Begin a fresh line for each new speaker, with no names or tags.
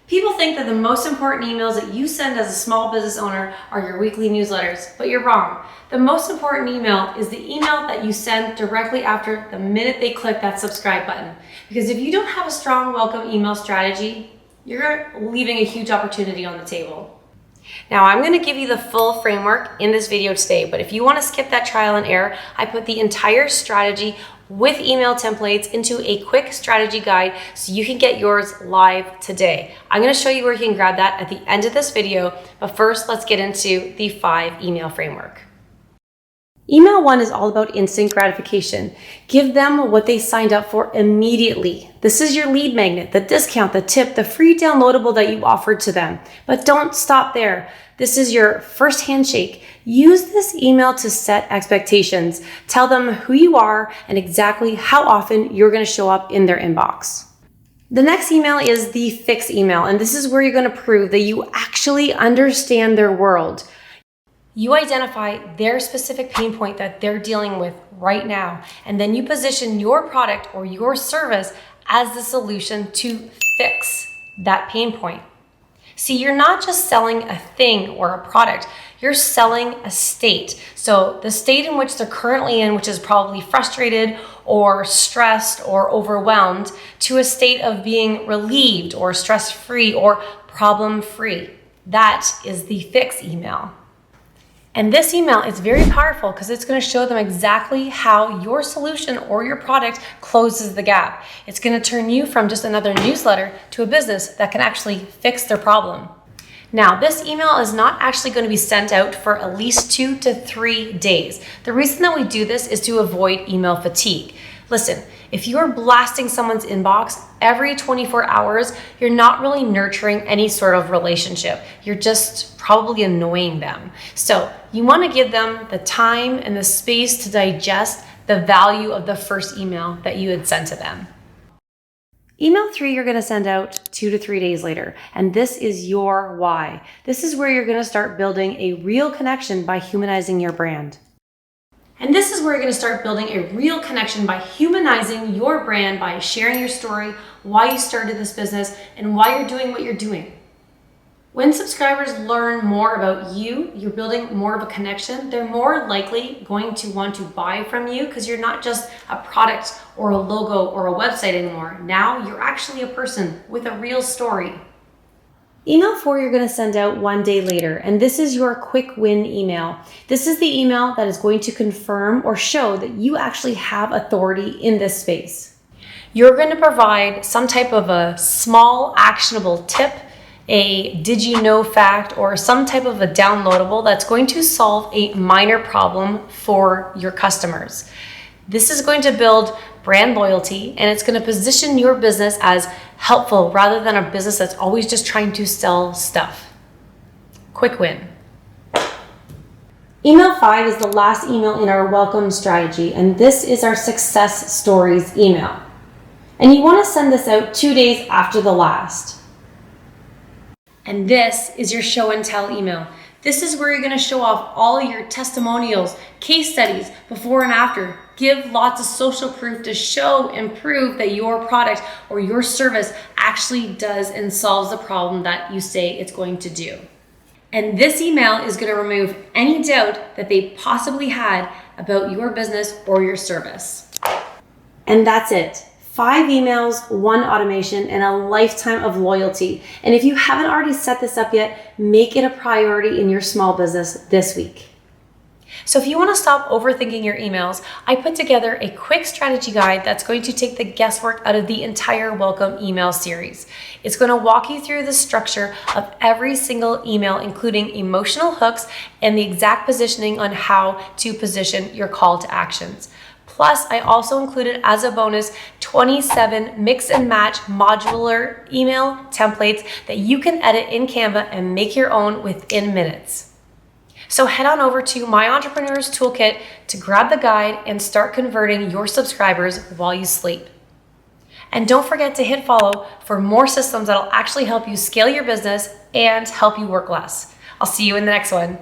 People think that the most important emails that you send as a small business owner are your weekly newsletters, but you're wrong. The most important email is the email that you send directly after the minute they click that subscribe button. Because if you don't have a strong welcome email strategy, you're leaving a huge opportunity on the table. Now, I'm going to give you the full framework in this video today, but if you want to skip that trial and error, I put the entire strategy with email templates into a quick strategy guide so you can get yours live today. I'm going to show you where you can grab that at the end of this video, but first let's get into the 5 email framework. Email 1 is all about instant gratification. Give them what they signed up for immediately. This is your lead magnet, the discount, the tip, the free downloadable that you offered to them. But don't stop there. This is your first handshake. Use this email to set expectations. Tell them who you are and exactly how often you're going to show up in their inbox. The next email is the fix email, and this is where you're going to prove that you actually understand their world. You identify their specific pain point that they're dealing with right now, and then you position your product or your service as the solution to fix that pain point. See, you're not just selling a thing or a product, you're selling a state. So the state in which they're currently in, which is probably frustrated or stressed or overwhelmed, to a state of being relieved or stress-free or problem-free. That is the fix email. And this email is very powerful because it's going to show them exactly how your solution or your product closes the gap. It's going to turn you from just another newsletter to a business that can actually fix their problem. Now, this email is not actually going to be sent out for at least 2 to 3 days. The reason that we do this is to avoid email fatigue. Listen, if you're blasting someone's inbox every 24 hours, you're not really nurturing any sort of relationship. You're just probably annoying them. So you want to give them the time and the space to digest the value of the first email that you had sent to them. Email 3, you're going to send out 2 to 3 days later. And this is your why. This is where you're going to start building a real connection by humanizing your brand. And this is where you're going to start building a real connection by humanizing your brand, by sharing your story, why you started this business, and why you're doing what you're doing. When subscribers learn more about you, you're building more of a connection. They're more likely going to want to buy from you because you're not just a product or a logo or a website anymore. Now you're actually a person with a real story. Email 4, you're going to send out 1 day later, and this is your quick win email. This is the email that is going to confirm or show that you actually have authority in this space. You're going to provide some type of a small actionable tip, a did you know fact, or some type of a downloadable that's going to solve a minor problem for your customers. This is going to build brand loyalty, and it's going to position your business as helpful rather than a business that's always just trying to sell stuff. Quick win. Email 5 is the last email in our welcome strategy, and this is our success stories email. And you want to send this out 2 days after the last. And this is your show and tell email. This is where you're going to show off all your testimonials, case studies, before and after. Give lots of social proof to show and prove that your product or your service actually does and solves the problem that you say it's going to do. And this email is going to remove any doubt that they possibly had about your business or your service. And that's it. 5 emails, 1 automation, and a lifetime of loyalty. And if you haven't already set this up yet, make it a priority in your small business this week. So if you want to stop overthinking your emails, I put together a quick strategy guide that's going to take the guesswork out of the entire welcome email series. It's going to walk you through the structure of every single email, including emotional hooks and the exact positioning on how to position your call to actions. Plus, I also included as a bonus 27 mix and match modular email templates that you can edit in Canva and make your own within minutes. So head on over to My Entrepreneur's Toolkit to grab the guide and start converting your subscribers while you sleep. And don't forget to hit follow for more systems that'll actually help you scale your business and help you work less. I'll see you in the next one.